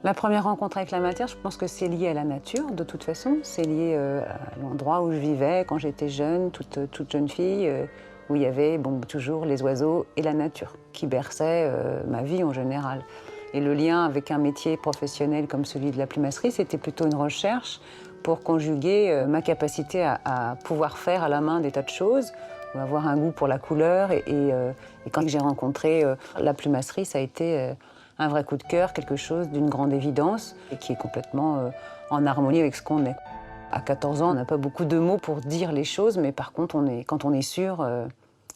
La première rencontre avec la matière, je pense que c'est lié à la nature, de toute façon. C'est lié à l'endroit où je vivais quand j'étais jeune, toute jeune fille, où il y avait toujours les oiseaux et la nature qui berçaient ma vie en général. Et le lien avec un métier professionnel comme celui de la plumasserie, c'était plutôt une recherche pour conjuguer ma capacité à pouvoir faire à la main des tas de choses, ou avoir un goût pour la couleur. Et quand j'ai rencontré la plumasserie, ça a été un vrai coup de cœur, quelque chose d'une grande évidence et qui est complètement en harmonie avec ce qu'on est. À 14 ans, on n'a pas beaucoup de mots pour dire les choses, mais par contre, quand on est sûr,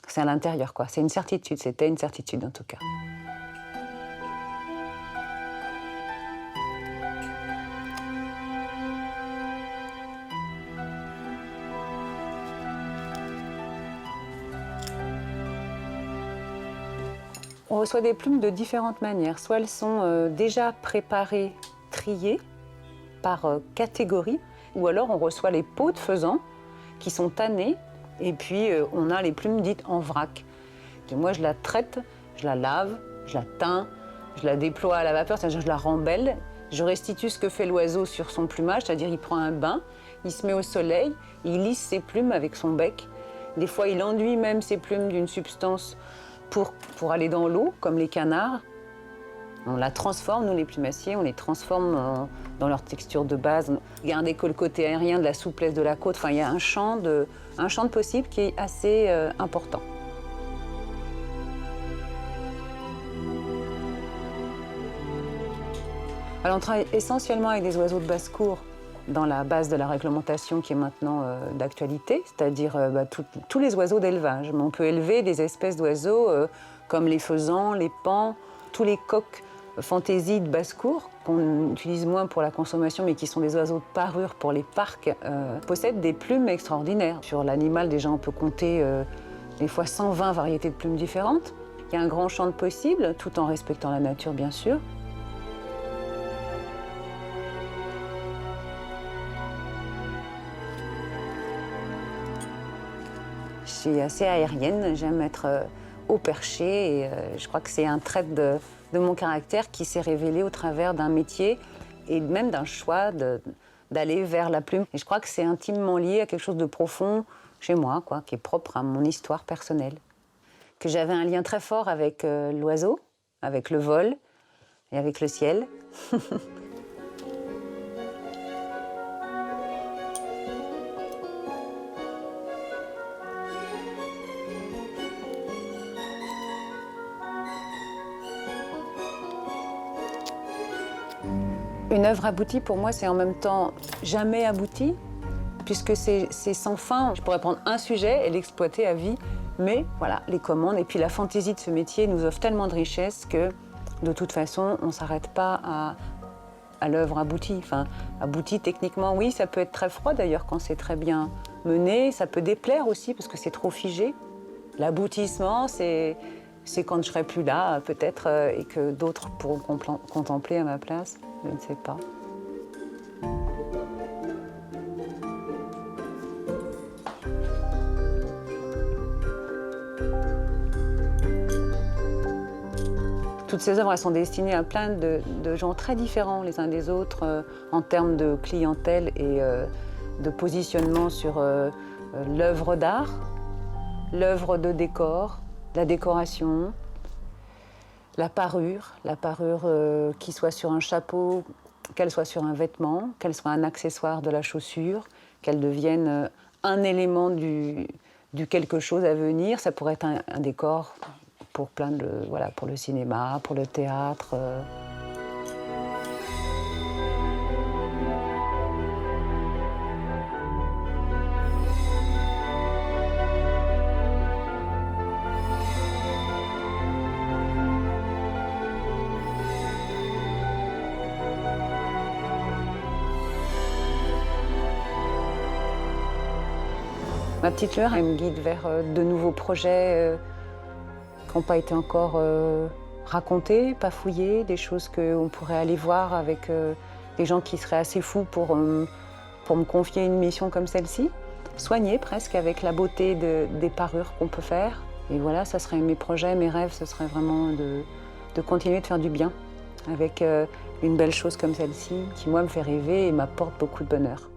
c'est à l'intérieur, quoi. C'est une certitude, c'était une certitude en tout cas. On reçoit des plumes de différentes manières. Soit elles sont déjà préparées, triées par catégorie, ou alors on reçoit les peaux de faisan qui sont tannées, et puis on a les plumes dites en vrac. Et moi je la traite, je la lave, je la teins, je la déploie à la vapeur, c'est-à-dire je la rembelle, je restitue ce que fait l'oiseau sur son plumage, c'est-à-dire il prend un bain, il se met au soleil, il lisse ses plumes avec son bec. Des fois il enduit même ses plumes d'une substance pour aller dans l'eau, comme les canards. On la transforme, nous les plumassiers, on les transforme dans leur texture de base. Garder que le côté aérien de la souplesse de la côte, enfin il y a un champ de possible qui est assez important. Alors on travaille essentiellement avec des oiseaux de basse-cour dans la base de la réglementation qui est maintenant d'actualité, c'est-à-dire tous les oiseaux d'élevage. On peut élever des espèces d'oiseaux comme les faisans, les paons, tous les coqs fantaisie de basse-cour, qu'on utilise moins pour la consommation, mais qui sont des oiseaux de parure pour les parcs, possèdent des plumes extraordinaires. Sur l'animal, déjà, on peut compter des fois 120 variétés de plumes différentes. Il y a un grand champ de possibles, tout en respectant la nature, bien sûr. Je suis assez aérienne, j'aime être au perché et je crois que c'est un trait de mon caractère qui s'est révélé au travers d'un métier et même d'un choix d'aller vers la plume. Et je crois que c'est intimement lié à quelque chose de profond chez moi, quoi, qui est propre à mon histoire personnelle. Que j'avais un lien très fort avec l'oiseau, avec le vol et avec le ciel. Une œuvre aboutie, pour moi, c'est en même temps jamais aboutie, puisque c'est sans fin. Je pourrais prendre un sujet et l'exploiter à vie, mais voilà, les commandes et puis la fantaisie de ce métier nous offre tellement de richesses que, de toute façon, on ne s'arrête pas à l'œuvre aboutie. Enfin, aboutie techniquement, oui, ça peut être très froid d'ailleurs quand c'est très bien mené, ça peut déplaire aussi parce que c'est trop figé. L'aboutissement, c'est quand je serai plus là, peut-être, et que d'autres pourront contempler à ma place. Je ne sais pas. Toutes ces œuvres, elles sont destinées à plein de gens très différents les uns des autres en termes de clientèle et de positionnement sur l'œuvre d'art, l'œuvre de décor, la décoration, la parure qui soit sur un chapeau, qu'elle soit sur un vêtement, qu'elle soit un accessoire de la chaussure, qu'elle devienne un élément du quelque chose à venir. Ça pourrait être un décor pour voilà, pour le cinéma, pour le théâtre. Ma petite lueur, elle me guide vers de nouveaux projets qui n'ont pas été encore racontés, pas fouillés, des choses qu'on pourrait aller voir avec des gens qui seraient assez fous pour me confier une mission comme celle-ci. Soigner presque avec la beauté des parures qu'on peut faire. Et voilà, ça serait mes projets, mes rêves, ce serait vraiment de continuer de faire du bien avec une belle chose comme celle-ci qui, moi, me fait rêver et m'apporte beaucoup de bonheur.